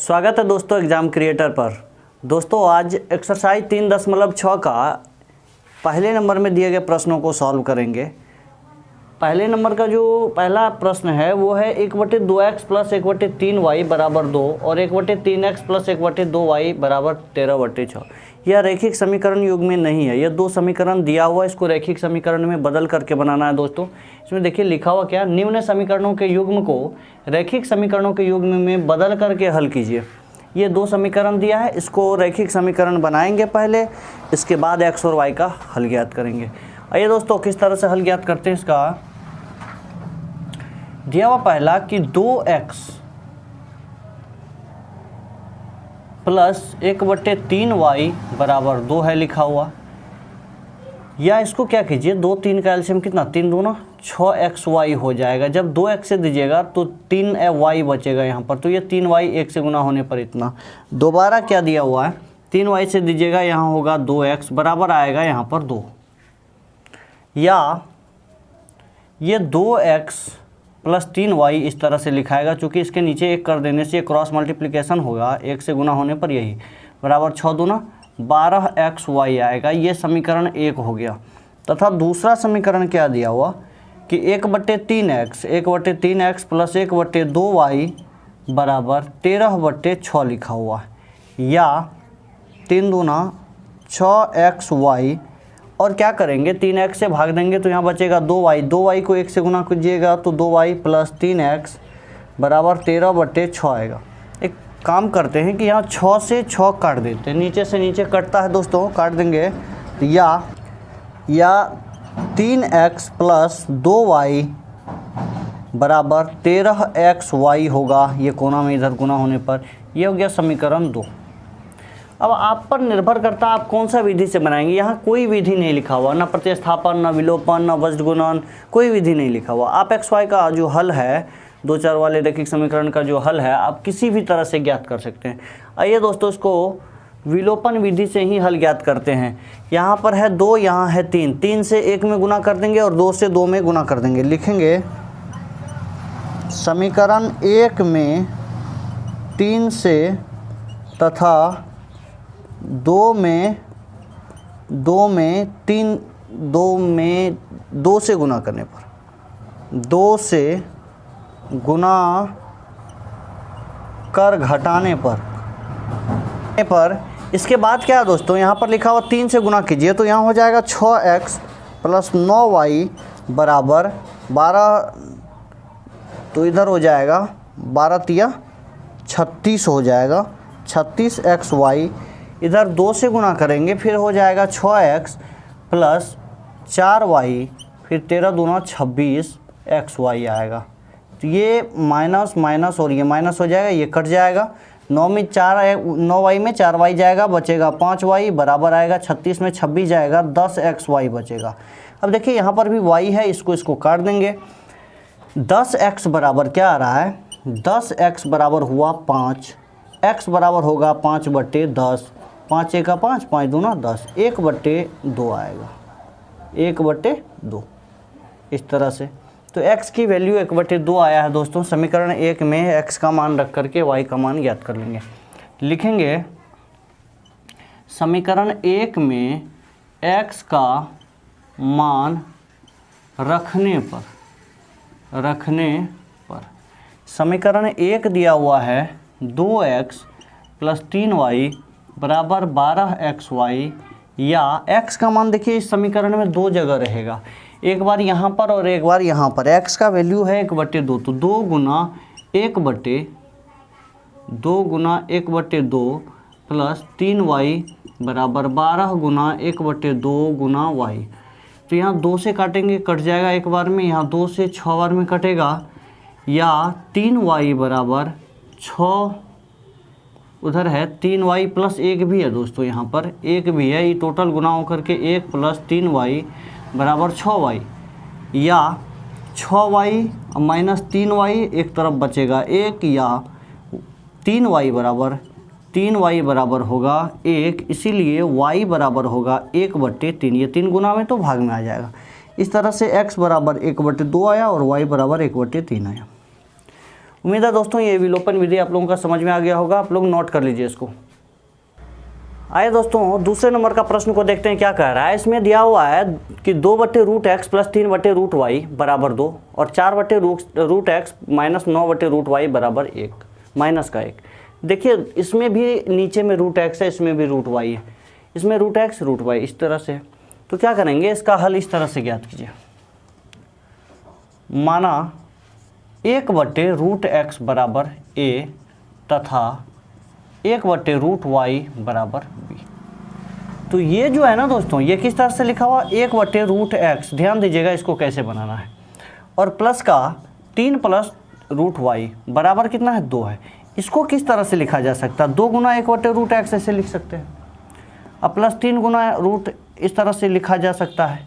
स्वागत है दोस्तों एग्ज़ाम क्रिएटर पर। दोस्तों आज एक्सरसाइज 3.6 का पहले नंबर में दिए गए प्रश्नों को सॉल्व करेंगे। पहले नंबर का जो पहला प्रश्न है वो है 1/2x प्लस 1/3y बराबर 2 और 1/3x प्लस 1/2y बराबर 13/6। यह रैखिक समीकरण युग में नहीं है। यह दो समीकरण दिया हुआ है, इसको रैखिक समीकरण में बदल करके बनाना है। दोस्तों इसमें देखिए लिखा हुआ क्या, निम्न समीकरणों के युग्म को रैखिक समीकरणों के युग्म में बदल करके हल कीजिए। ये दो समीकरण दिया है, इसको रैखिक समीकरण बनाएंगे पहले, इसके बाद x और y का हल ज्ञात करेंगे। आइए दोस्तों किस तरह से हल ज्ञात करते हैं। इसका दिया हुआ पहला कि 2x प्लस 1/3y बराबर 2 है लिखा हुआ, या इसको क्या कीजिए 2 3 का एलसीएम कितना 3 दूना 6xy हो जाएगा। जब 2x से दीजिएगा तो 3y बचेगा यहाँ पर, तो ये 3y 1 से गुना होने पर इतना। दोबारा क्या दिया हुआ है 3y से दीजिएगा, यहाँ होगा 2x बराबर आएगा यहाँ पर 2, या ये 2x प्लस 3y इस तरह से लिखाएगा, चूँकि इसके नीचे 1 कर देने से क्रॉस मल्टीप्लिकेशन होगा 1 से गुना होने पर, यही बराबर 6 दूना 12xy आएगा। ये समीकरण 1 हो गया। तथा दूसरा समीकरण क्या दिया हुआ कि 1/3x प्लस 1/2y बराबर 13/6 लिखा हुआ है, या 3 दूना 6xy, और क्या करेंगे 3x से भाग देंगे तो यहाँ बचेगा 2y को 1 से गुना कीजिएगा तो 2y प्लस 3x बराबर 13/6 आएगा। एक काम करते हैं कि यहाँ 6 से 6 काट देते हैं, नीचे से नीचे कटता है दोस्तों, काट देंगे तो या 3x प्लस 2y बराबर 13xy होगा। ये कोना में इधर गुना होने पर ये हो गया समीकरण 2। अब आप पर निर्भर करता है आप कौन सा विधि से बनाएंगे। यहाँ कोई विधि नहीं लिखा हुआ, ना प्रतिस्थापन, ना विलोपन, ना वज्रगुणन, कोई विधि नहीं लिखा हुआ। आप एक्स वाई का जो हल है, 2-4 वाले रैखिक समीकरण का जो हल है, आप किसी भी तरह से ज्ञात कर सकते हैं। आइए दोस्तों इसको विलोपन विधि से ही हल ज्ञात करते हैं। यहाँ पर है 2, यहाँ है 3, 3 से 1 में गुना कर देंगे और 2 से 2 में गुना कर देंगे। लिखेंगे समीकरण 1 में 3 से तथा 2 में 2 से गुना करने पर, 2 से गुना कर घटाने पर इसके बाद क्या है दोस्तों, यहाँ पर लिखा हुआ 3 से गुना कीजिए तो यहाँ हो जाएगा 6x प्लस 9y बराबर 12, तो इधर हो जाएगा 12 तिया 36 हो जाएगा, 36xy। इधर 2 से गुना करेंगे फिर हो जाएगा 6x प्लस 4y, फिर 13 दूना 26xy आएगा। तो ये माइनस माइनस और ये माइनस हो जाएगा, ये कट जाएगा। 9y में 4y जाएगा, बचेगा 5y बराबर आएगा 36 में 26 जाएगा, 10xy बचेगा। अब देखिए यहाँ पर भी y है, इसको काट देंगे। 10x बराबर क्या आ रहा है, 10x बराबर हुआ 5, x बराबर होगा 5/10, 5 1 5, 5 दूना 10, 1/2 आएगा, 1/2 इस तरह से। तो x की वैल्यू 1/2 आया है दोस्तों। समीकरण 1 में x का मान रख करके y का मान ज्ञात कर लेंगे। लिखेंगे समीकरण 1 में x का मान रखने पर समीकरण 1 दिया हुआ है 2x प्लस 3y बराबर 12xy, या x का मान देखिए इस समीकरण में 2 जगह रहेगा, एक बार यहाँ पर और एक बार यहाँ पर। x का वैल्यू है 1/2, तो 2 गुना 1/2 प्लस 3y बराबर 12 गुना 1/2 गुना y। तो यहाँ 2 से काटेंगे कट जाएगा एक बार में, यहाँ 2 से 6 बार में कटेगा, या 3y बराबर 6, उधर है 3y प्लस 1 भी है दोस्तों, यहाँ पर 1 भी है, ये टोटल गुना होकर के 1 प्लस 3y बराबर 6y, या 6y माइनस 3y एक तरफ बचेगा 1, या 3y बराबर होगा 1, इसीलिए y बराबर होगा 1/3। ये 3 गुना में तो भाग में आ जाएगा। इस तरह से x बराबर 1/2 आया और y बराबर 1/3 आया। उम्मीद है दोस्तों ये विलोपन विधि आप लोगों का समझ में आ गया होगा, आप लोग नोट कर लीजिए इसको। आइए दोस्तों दूसरे नंबर का प्रश्न को देखते हैं क्या कह रहा है। इसमें दिया हुआ है कि 2/√x प्लस 3/√y बराबर 2 और 4/√x माइनस 9/√y बराबर 1, माइनस का 1। देखिए इसमें भी नीचे में √x है, इसमें भी √y है, इसमें √x √y इस तरह से। तो क्या करेंगे, इसका हल इस तरह से ज्ञात कीजिए। माना 1/√x बराबर a तथा 1/√y बराबर b। तो ये जो है ना दोस्तों, ये किस तरह से लिखा हुआ, 1/√x, ध्यान दीजिएगा इसको कैसे बनाना है, और प्लस का 3 प्लस √y बराबर कितना है 2 है। इसको किस तरह से लिखा जा सकता है, 2 गुना 1/√x ऐसे लिख सकते हैं, अब प्लस 3 गुना रूट इस तरह से लिखा जा सकता है।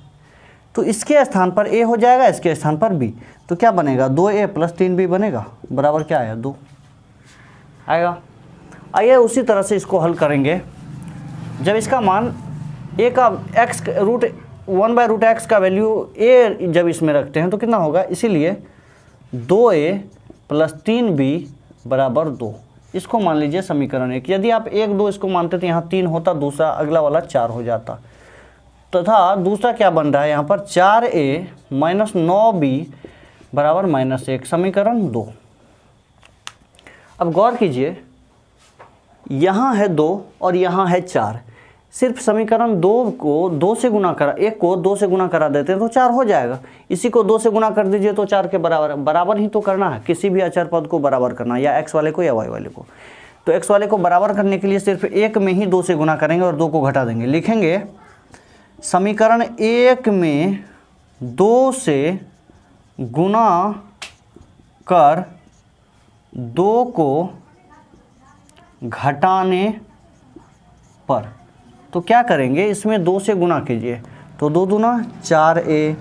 तो इसके स्थान पर a हो जाएगा, इसके स्थान पर b, तो क्या बनेगा 2a प्लस 3b बनेगा, बराबर क्या आया 2 आएगा। आइए उसी तरह से इसको हल करेंगे। जब इसका मान a का x √1/√x का वैल्यू a जब इसमें रखते हैं तो कितना होगा, इसीलिए 2a प्लस 3b बराबर 2, इसको मान लीजिए समीकरण 1। यदि आप 1 2 इसको मानते तो यहाँ 3 होता, दूसरा अगला वाला 4 हो जाता, तथा दूसरा क्या बन रहा है यहाँ पर 4a माइनस 9b बराबर -1, समीकरण 2। अब गौर कीजिए, यहाँ है 2 और यहाँ है 4, सिर्फ समीकरण 2 को 2 से गुना करा, 1 को 2 से गुना करा देते हैं तो 4 हो जाएगा। इसी को 2 से गुना कर दीजिए तो 4 के बराबर, बराबर ही तो करना है, किसी भी अचर पद को बराबर करना, या x वाले को या y वाले को। तो x वाले को बराबर करने के लिए सिर्फ 1 में ही 2 से गुना करेंगे और 2 को घटा देंगे। लिखेंगे समीकरण 1 में 2 से गुना कर 2 को घटाने पर, तो क्या करेंगे, इसमें 2 से गुना कीजिए तो 2 दूना 4a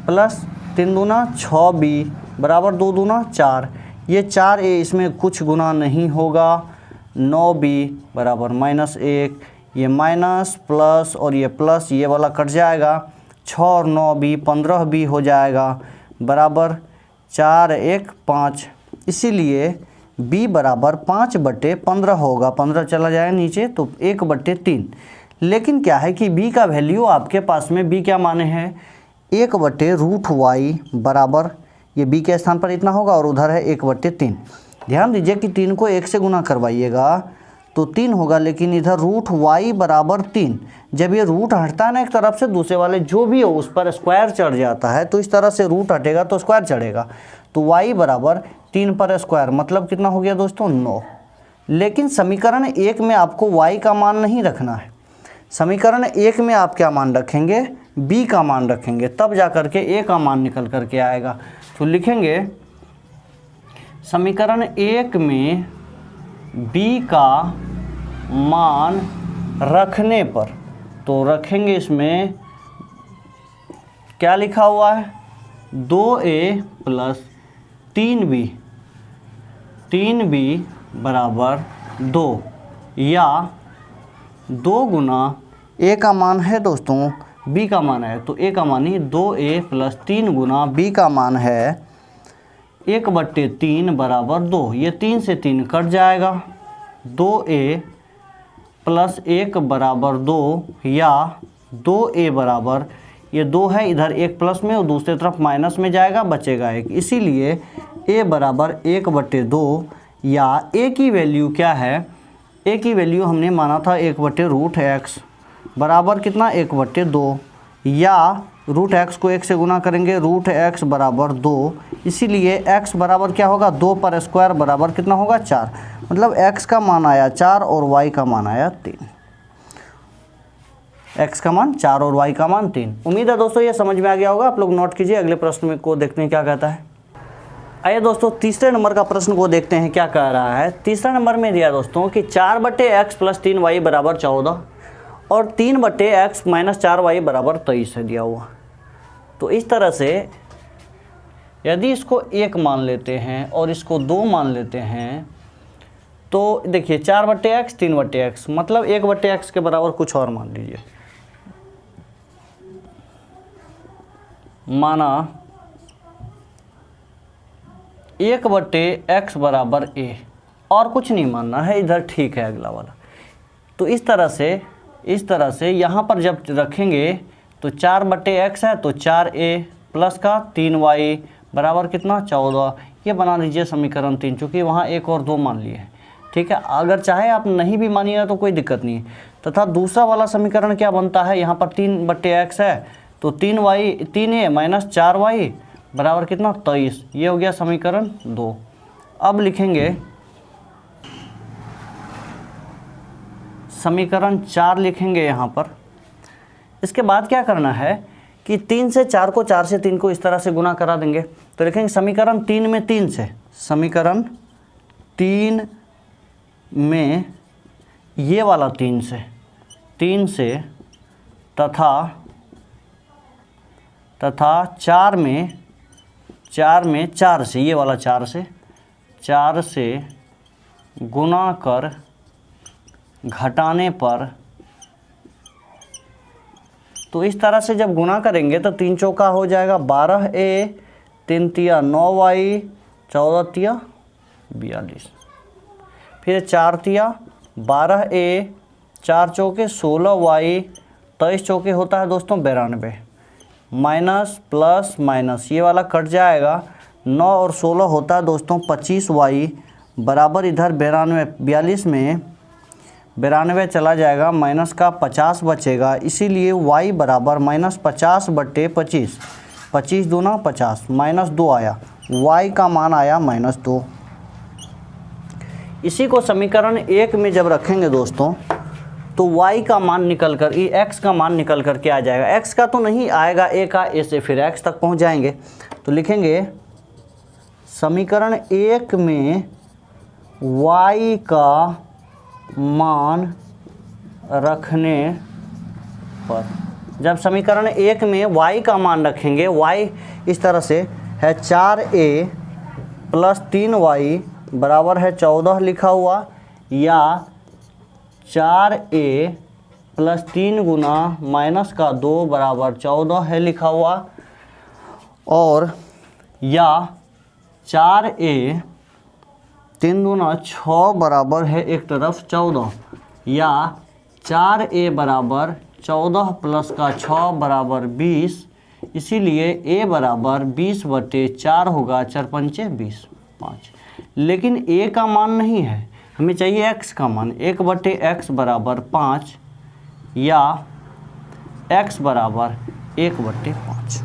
प्लस 3 दूना 6b बराबर 2 दूना 4, ये 4a इसमें कुछ गुना नहीं होगा, 9b बराबर -1, ये माइनस प्लस और ये प्लस, ये वाला कट जाएगा, 6 और 9b 15b हो जाएगा बराबर 4 1 5, इसीलिए b बराबर 5/15 होगा, 15 चला जाएगा नीचे तो 1/3। लेकिन क्या है कि b का वैल्यू आपके पास में b क्या माने हैं 1/√y बराबर, ये b के स्थान पर इतना होगा और उधर है 1/3। ध्यान दीजिए कि 3 को 1 से गुना करवाइएगा तो 3 होगा, लेकिन इधर √y बराबर 3, जब ये रूट हटता है ना एक तरफ से, दूसरे वाले जो भी हो उस पर स्क्वायर चढ़ जाता है, तो इस तरह से रूट हटेगा तो स्क्वायर चढ़ेगा, तो y बराबर 3 पर स्क्वायर, मतलब कितना हो गया दोस्तों 9। लेकिन समीकरण 1 में आपको y का मान नहीं रखना है, समीकरण 1 में आप क्या मान रखेंगे, b का मान रखेंगे, तब जा कर के a का मान निकल कर के आएगा। तो लिखेंगे समीकरण 1 में b का मान रखने पर, तो रखेंगे इसमें क्या लिखा हुआ है 2a प्लस 3b बराबर 2, या 2 गुना a का मान है दोस्तों b का मान है, तो a का मान ही 2a प्लस 3 गुना b का मान है 1/3 बराबर 2, ये 3 से 3 कट जाएगा, 2a प्लस 1 बराबर 2, या 2a बराबर, ये 2 है इधर 1 प्लस में और दूसरी तरफ माइनस में जाएगा, बचेगा 1, इसीलिए a बराबर 1/2, या a की वैल्यू क्या है, a की वैल्यू हमने माना था 1/√x बराबर कितना 1/2, या √x को 1 से गुना करेंगे, √x बराबर 2, इसीलिए x बराबर क्या होगा 2 पर स्क्वायर बराबर कितना होगा 4, मतलब x का मान आया 4 और y का मान आया 3, x का मान 4 और y का मान 3। उम्मीद है दोस्तों ये समझ में आ गया होगा, आप लोग नोट कीजिए। अगले प्रश्न में को देखते हैं क्या कहता है। आइए दोस्तों तीसरे नंबर का प्रश्न को देखते हैं क्या कह रहा है। तीसरा नंबर में दिया दोस्तों कि 4/x प्लस 3y बराबर 14 और 3/x माइनस 4y बराबर 23 है दिया हुआ। तो इस तरह से यदि इसको 1 मान लेते हैं और इसको 2 मान लेते हैं तो देखिए 4/x 3/x मतलब 1/x के बराबर कुछ और मान लीजिए। माना 1/x बराबर a, और कुछ नहीं मानना है इधर, ठीक है अगला वाला। तो इस तरह से यहाँ पर जब रखेंगे तो 4/x है तो 4a प्लस का 3y बराबर कितना 14, ये बना लीजिए समीकरण 3, चूँकि वहाँ 1 और 2 मान लिए हैं। ठीक है, अगर चाहे आप नहीं भी मानिएगा तो कोई दिक्कत नहीं है। तथा दूसरा वाला समीकरण क्या बनता है, यहाँ पर 3/x है तो 3a माइनस 4y बराबर कितना 23, ये हो गया समीकरण 2। अब लिखेंगे समीकरण 4 लिखेंगे यहाँ पर। इसके बाद क्या करना है कि 3 से 4 को, 4 से 3 को इस तरह से गुना करा देंगे। तो लिखेंगे समीकरण 3 में 3 से, समीकरण 3 में ये वाला 3 से तथा 4 में 4 से, ये वाला 4 से गुना कर घटाने पर, तो इस तरह से जब गुना करेंगे तो 3 चौका हो जाएगा 12a, 3 तिया 9y, 14 तिया 42, फिर 4 तिया 12a, 4 चौके 16y, 23 चौके होता है दोस्तों 92, माइनस प्लस माइनस ये वाला कट जाएगा, 9 और 16 होता है दोस्तों 25y बराबर, इधर 42 में 92 चला जाएगा, माइनस का 50 बचेगा, इसीलिए y बराबर -50/25, 25 दूना 50, -2 आया, y का मान आया -2। इसी को समीकरण 1 में जब रखेंगे दोस्तों तो y का मान निकल कर, x का मान निकल कर के आ जाएगा। x का तो नहीं आएगा, a का, a से फिर x तक पहुंच जाएंगे। तो लिखेंगे समीकरण 1 में y का मान रखने पर, जब समीकरण 1 में y का मान रखेंगे, y इस तरह से है 4a प्लस 3y बराबर है 14 लिखा हुआ, या 4a प्लस 3 गुना माइनस का 2 बराबर 14 है लिखा हुआ, और या 4a 3 दूना 6 बराबर है एक तरफ 14, या 4a बराबर 14 प्लस का 6 बराबर 20, इसीलिए a बराबर 20/4 होगा, 4 पंचे 20, 5। लेकिन a का मान नहीं है, हमें चाहिए x का मान, 1/x बराबर 5, या x बराबर 1/5।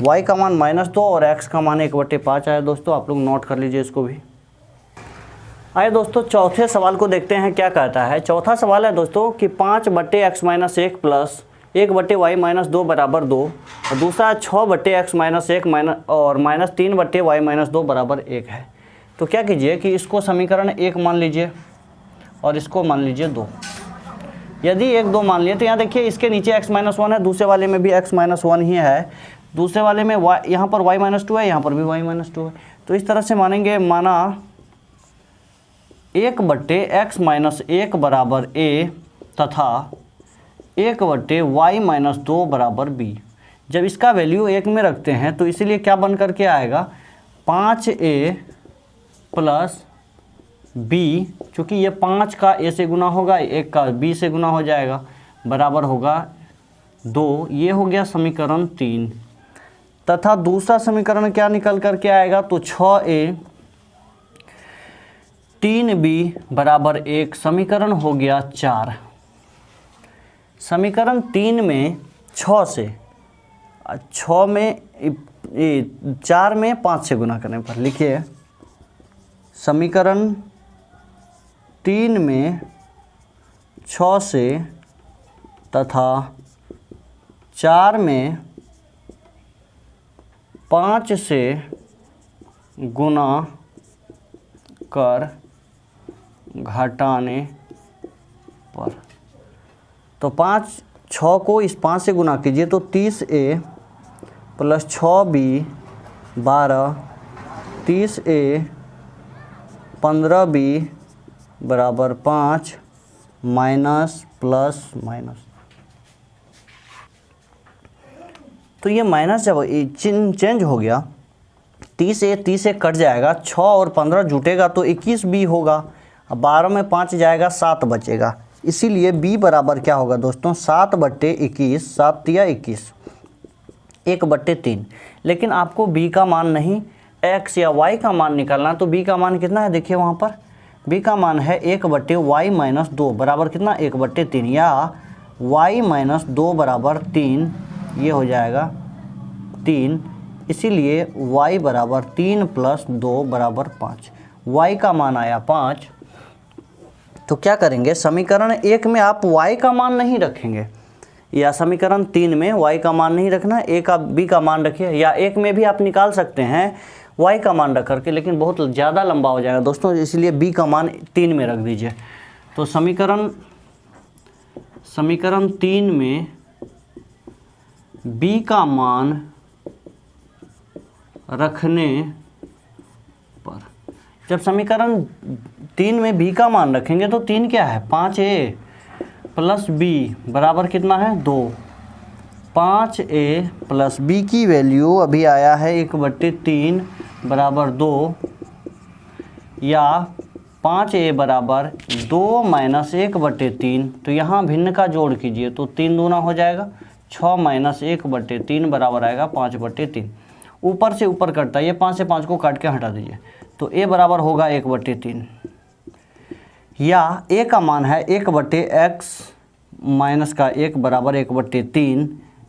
y का मान -2 और x का मान 1/5 आया दोस्तों, आप लोग नोट कर लीजिए इसको भी। आइए दोस्तों चौथे सवाल को देखते हैं क्या कहता है। चौथा सवाल है दोस्तों कि 5/x-1 प्लस 1/y-2 बराबर 2, और दूसरा 6/x-1 और -3/y-2 बराबर 1 है। तो क्या कीजिए कि इसको समीकरण 1 मान लीजिए और इसको मान लीजिए 2। यदि 1, 2 मान लिए तो यहाँ देखिए इसके नीचे x-1 है, दूसरे वाले में भी x-1 ही है, दूसरे वाले में y, यहाँ पर y-2 है, यहाँ पर भी y-2 है। तो इस तरह से मानेंगे, माना 1/x-1 बराबर a तथा 1/y-2 बराबर b। जब इसका वैल्यू 1 में रखते हैं तो इसीलिए क्या बन करके आएगा 5a प्लस b, चूँकि ये 5 का a से गुना होगा, 1 का b से गुना हो जाएगा, बराबर होगा 2। ये हो गया समीकरण 3। तथा दूसरा समीकरण क्या निकल करके आएगा, तो 6a 3b बराबर 1, समीकरण हो गया 4। समीकरण 3 में 6 से 4 में 5 से गुना करने पर, लिखिए समीकरण 3 में 6 से तथा 4 में 5 से गुना कर घटाने पर। तो 6 को इस 5 से गुना कीजिए तो 30a plus 6b 12, 30a 15b बराबर 5, माइनस प्लस माइनस। तो ये माइनस जब चिन्ह चेंज हो गया 30 से कट जाएगा, 6 और 15 जुटेगा तो 21 बी होगा। अब 12 में 5 जाएगा, 7 बचेगा। इसीलिए बी बराबर क्या होगा दोस्तों, 7/21, 7 तिया 21, 1/3। लेकिन आपको बी का मान नहीं एक्स या वाई का मान निकालना, तो बी का मान कितना है देखिए वहाँ पर, बी का मान है 1/y-2 बराबर कितना, 1/3, या y-2 बराबर 3, ये हो जाएगा 3। इसीलिए y बराबर 3 + 2 बराबर 5। y का मान आया 5। तो क्या करेंगे, समीकरण 1 में आप y का मान नहीं रखेंगे, या समीकरण 3 में y का मान नहीं रखना, a का b का मान रखिए, या 1 में भी आप निकाल सकते हैं y का मान रख करके, लेकिन बहुत ज़्यादा लंबा हो जाएगा दोस्तों, इसलिए b का मान 3 में रख दीजिए। तो समीकरण 3 में b का मान रखने पर, जब समीकरण 3 में b का मान रखेंगे तो 3 क्या है, 5a + b बराबर कितना है, 2। 5a + b की वैल्यू अभी आया है 1/3 बराबर 2, या 5a बराबर 2 - 1/3। तो यहाँ भिन्न का जोड़ कीजिए तो 3 दूना हो जाएगा, 6 - 1/3 बराबर आएगा 5/3। ऊपर से ऊपर कटता है, ये 5 से 5 को काट के हटा दीजिए, तो a बराबर होगा 1/3, या a का मान है 1/x - का 1 बराबर 1/3,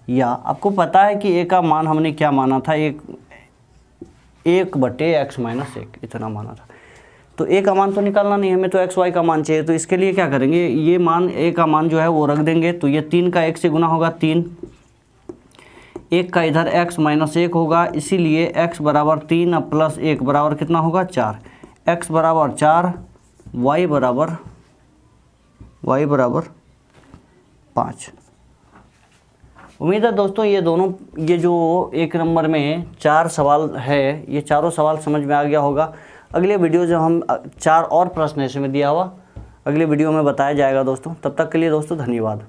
या आपको पता है कि a का मान हमने क्या माना था, 1/x - 1 इतना माना था। तो a का मान तो निकालना नहीं, हमें तो x y का मान चाहिए। तो इसके लिए क्या करेंगे, ये मान a का मान जो है वो रख देंगे, तो ये 3 का 1 से गुना होगा 3, 1 का इधर x - 1 होगा, इसीलिए x बराबर 3 + 1 बराबर कितना होगा, 4। x बराबर 4, y बराबर 5। उम्मीद है दोस्तों ये जो 1 नंबर में 4 सवाल है, ये चारों सवाल समझ में आ गया होगा। अगले वीडियो जो हम 4 और प्रश्न ऐसे में दिया हुआ अगले वीडियो में बताया जाएगा दोस्तों। तब तक के लिए दोस्तों धन्यवाद।